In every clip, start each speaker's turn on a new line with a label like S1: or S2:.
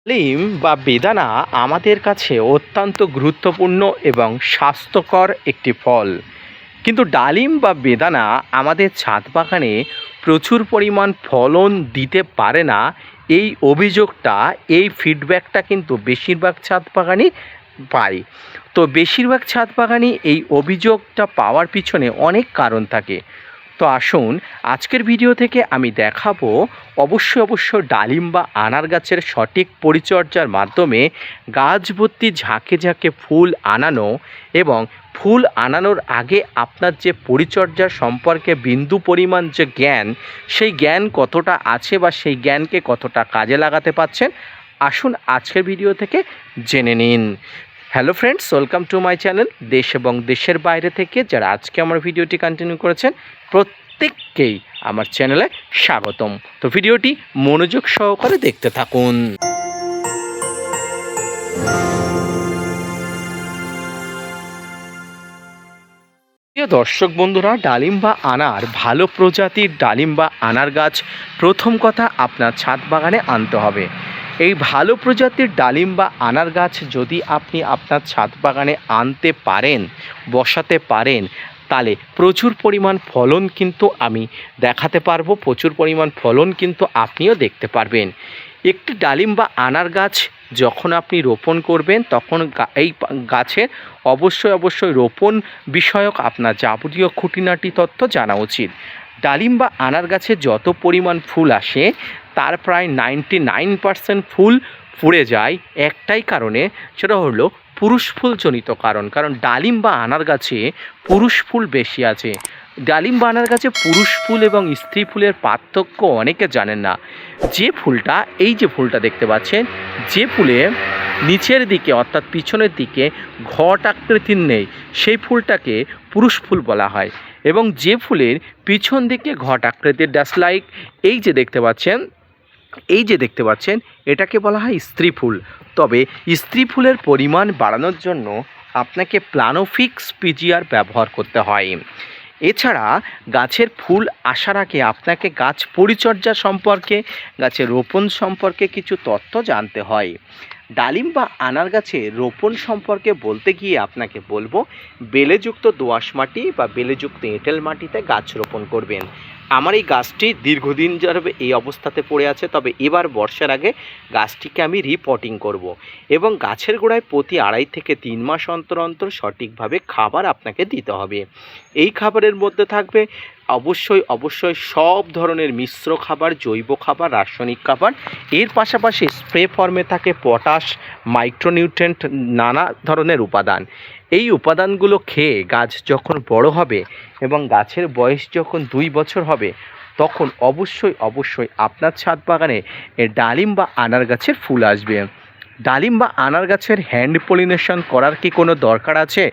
S1: ডালিম বা বেদানা আমাদের কাছে অত্যন্ত গুরুত্বপূর্ণ এবং স্বাস্থ্যকর একটি ফল। কিন্তু ডালিম বা বেদানা আমাদের ছাদ বাগানে প্রচুর পরিমাণ ফলন দিতে পারে না। এই অভিযোগটা, এই ফিডব্যাকটা কিন্তু বেশিরভাগ ছাদ বাগানই পাই। তো বেশিরভাগ ছাদ বাগানই এই অভিযোগটা পাওয়ার পিছনে অনেক কারণ থাকে। তো আসুন আজকের ভিডিও থেকে আমি দেখাবো অবশ্যই ডালিম বা আনার গাছের সঠিক পরিচর্যার মাধ্যমে গাছ ভর্তি ঝাঁকে ঝাঁকে ফুল আনানো এবং ফুল আনানোর আগে আপনার যে পরিচর্যা সম্পর্কে বিন্দু পরিমাণ যে জ্ঞান, সেই জ্ঞান কতটা আছে বা সেই জ্ঞানকে কতটা কাজে লাগাতে পারছেন, আসুন আজকের ভিডিও থেকে জেনে নিন। Hello friends, welcome to my channel. দেশ এবং দেশের বাইরে থেকে যারা আজকে আমার ভিডিওটি কন্টিনিউ করেছেন প্রত্যেককেই আমার চ্যানেলে স্বাগতম। তো ভিডিওটি মনোযোগ সহকারে দেখতে থাকুন। প্রিয় দর্শক বন্ধুরা, ডালিম বা আনার ভালো প্রজাতির ডালিম বা আনার গাছ প্রথম কথা আপনার ছাদ বাগানে আনতে হবে। এই ভালো প্রজাতির ডালিম বা আনার গাছ যদি আপনি আপনার ছাদ বাগানে আনতে পারেন, বসাতে পারেন, তাহলে প্রচুর পরিমাণ ফলন কিন্তু আমি দেখাতে পারবো, প্রচুর পরিমাণ ফলন কিন্তু আপনিও দেখতে পারবেন। একটি ডালিম বা আনার গাছ যখন আপনি রোপণ করবেন তখন এই গাছের অবশ্যই রোপণ বিষয়ক আপনার যাবতীয় খুঁটিনাটি তথ্য জানা উচিত। ডালিম বা আনার গাছে যত পরিমাণ ফুল আসে তার প্রায় 99% ফুল পুড়ে যায় একটাই কারণে, সেটা হলো পুরুষ ফুলজনিত কারণ ডালিম বা আনার গাছে পুরুষ ফুল বেশি আছে। ডালিম বা আনার গাছে পুরুষ ফুল এবং স্ত্রী ফুলের পার্থক্য অনেকে জানেন না। যে ফুলটা, এই যে ফুলটা দেখতে পাচ্ছেন, যে ফুলে নিচের দিকে অর্থাৎ পিছনের দিকে ঘট আকৃতির নেই, সেই ফুলটাকে পুরুষ ফুল বলা হয়। এবং যে ফুলের পিছন দিকে ঘট আকৃতির ড্যাশ লাইক এই যে দেখতে পাচ্ছেন, এটাকে বলা হয় স্ত্রী ফুল। তবে স্ত্রী ফুলের পরিমাণ বাড়ানোর জন্য আপনাকে প্লানোফিক্স পিজিআর ব্যবহার করতে হয়। এছাড়া গাছের ফুল আসার আগে আপনাকে গাছ পরিচর্যা সম্পর্কে, গাছের রোপণ সম্পর্কে কিছু তথ্য জানতে হয়। ডালিম বা আনার গাছে রোপণ সম্পর্কে বলতে গিয়ে আপনাকে বলবো, বেলেযুক্ত দোআঁশ মাটি বা বেলেযুক্ত এঁটেল মাটিতে গাছ রোপণ করবেন। আমার এই গাছটি দীর্ঘদিন ধরে এই অবস্থাতে পড়ে আছে, তবে এবার বর্ষার আগে গাছটিকে আমি রিপটিং করব। এবং গাছের গোড়ায় প্রতি 2.5 থেকে 3 মাস অন্তর অন্তর সঠিকভাবে খাবার আপনাকে দিতে হবে। এই খাবারের মধ্যে থাকবে অবশ্যই সব ধরনের মিশ্র খাবার, জৈব খাবার, রাসায়নিক খাবার। এর পাশাপাশি স্প্রে ফর্মে থাকে পটাশ, মাইক্রোনিউট্রিয়েন্ট, নানা ধরনের উপাদান। এই উপাদানগুলো খেয়ে গাছ যখন বড় হবে এবং গাছের বয়স যখন 2 বছর হবে, তখন অবশ্যই আপনার ছাদ বাগানে ডালিম বা আনার গাছের ফুল আসবে। ডালিম বা আনার গাছের হ্যান্ড পলিনেশন করার কি কোনো দরকার আছে?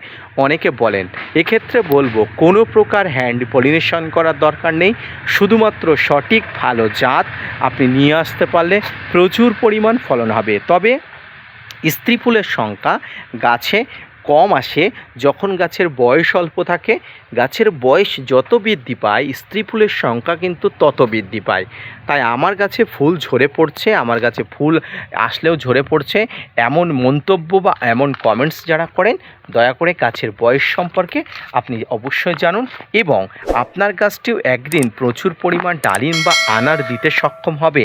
S1: অনেকে বলেন। এক্ষেত্রে বলবো, কোনো প্রকার হ্যান্ড পলিনেশন করার দরকার নেই। শুধুমাত্র সঠিক ভালো জাত আপনি নিয়ে আসতে পারলে প্রচুর পরিমাণ ফলন হবে। তবে স্ত্রী ফুলের সংখ্যা গাছে কম আসে যখন গাছের বয়স অল্প থাকে। গাছের বয়স যত বৃদ্ধি পায় স্ত্রী ফুলের সংখ্যা কিন্তু তত বৃদ্ধি পায়। তাই আমার গাছে ফুল ঝরে পড়ছে, আমার গাছে ফুল আসলেও ঝরে পড়ছে, এমন মন্তব্য বা এমন কমেন্টস যারা করেন, দয়া করে গাছের বয়স সম্পর্কে আপনি অবশ্যই জানুন এবং আপনার গাছটিও একদিন প্রচুর পরিমাণ ডালিম বা আনার দিতে সক্ষম হবে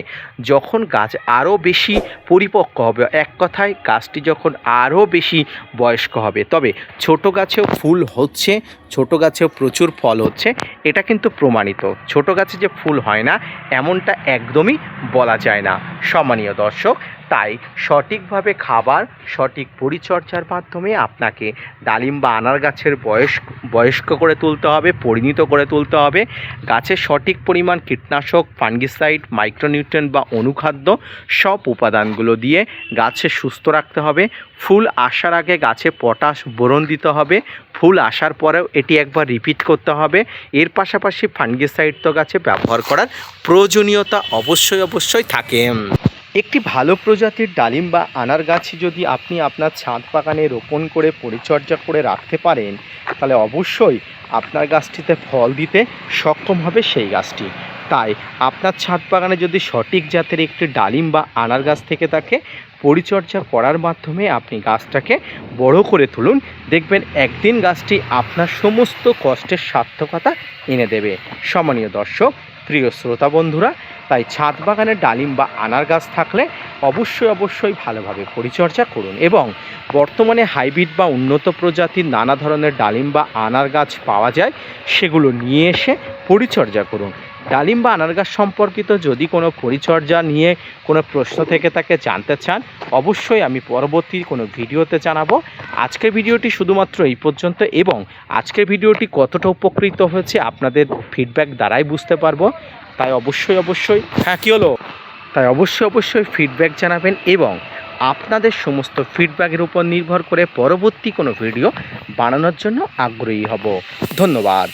S1: যখন গাছ আরও বেশি পরিপক্ক হবে। এক কথায় গাছটি যখন আরও বেশি বয়স্ক হবে। তবে ছোট গাছেও ফুল হচ্ছে, ছোট গাছেও প্রচুর ফল হচ্ছে, এটা কিন্তু প্রমাণিত। ছোট গাছে যে ফুল হয় না এমনটা একদমই বলা যায় না সম্মানীয় দর্শক। তাই সঠিকভাবে খাবার, সঠিক পরিচর্যার মাধ্যমে আপনাকে ডালিম বা আনার গাছের বয়স্ক করে তুলতে হবে, পরিণত করে তুলতে হবে। গাছের সঠিক পরিমাণ কীটনাশক, ফাঙ্গিসাইড, মাইক্রোনিউট্রিয়েন্ট বা অনুখাদ্য সব উপাদানগুলো দিয়ে গাছে সুস্থ রাখতে হবে। ফুল আসার আগে গাছে পটাশ, বোরন দিতে হবে। ফুল আসার পরেও এটি একবার রিপিট করতে হবে। এর পাশাপাশি ফাঙ্গিসাইড তো গাছে ব্যবহার করার প্রয়োজনীয়তা অবশ্যই থাকে। একটি ভালো প্রজাতির ডালিম বা আনার গাছ যদি আপনি আপনার ছাদ বাগানে রোপণ করে পরিচর্যা করে রাখতে পারেন, তাহলে অবশ্যই আপনার গাছটিতে ফল দিতে সক্ষম হবে সেই গাছটি। তাই আপনার ছাদ বাগানে যদি সঠিক জাতের একটি ডালিম বা আনার গাছ থেকে থাকে, পরিচর্যা করার মাধ্যমে আপনি গাছটাকে বড় করে তুলুন, দেখবেন একদিন গাছটি আপনার সমস্ত কষ্টের সার্থকতা এনে দেবে। সম্মানীয় দর্শক, প্রিয় শ্রোতা বন্ধুরা, তাই ছাদ বাগানে ডালিম বা আনার গাছ থাকলে অবশ্যই ভালোভাবে পরিচর্যা করুন এবং বর্তমানে হাইব্রিড বা উন্নত প্রজাতির নানা ধরনের ডালিম বা আনার গাছ পাওয়া যায়, সেগুলো নিয়ে এসে পরিচর্যা করুন। ডালিম বা আনার গাছ সম্পর্কিত যদি কোনো পরিচর্যা নিয়ে কোনো প্রশ্ন থেকে তাকে জানতে চান, অবশ্যই আমি পরবর্তী কোনো ভিডিওতে জানাবো। আজকের ভিডিওটি শুধুমাত্র এই পর্যন্ত, এবং আজকের ভিডিওটি কতটা উপকৃত হয়েছে আপনাদের ফিডব্যাক দ্বারাই বুঝতে পারবো। তাই অবশ্যই হ্যাঁ কী হলো, তাই অবশ্যই ফিডব্যাক জানাবেন, এবং আপনাদের সমস্ত ফিডব্যাকের উপর নির্ভর করে পরবর্তী কোনো ভিডিও বানানোর জন্য আগ্রহী হব। ধন্যবাদ।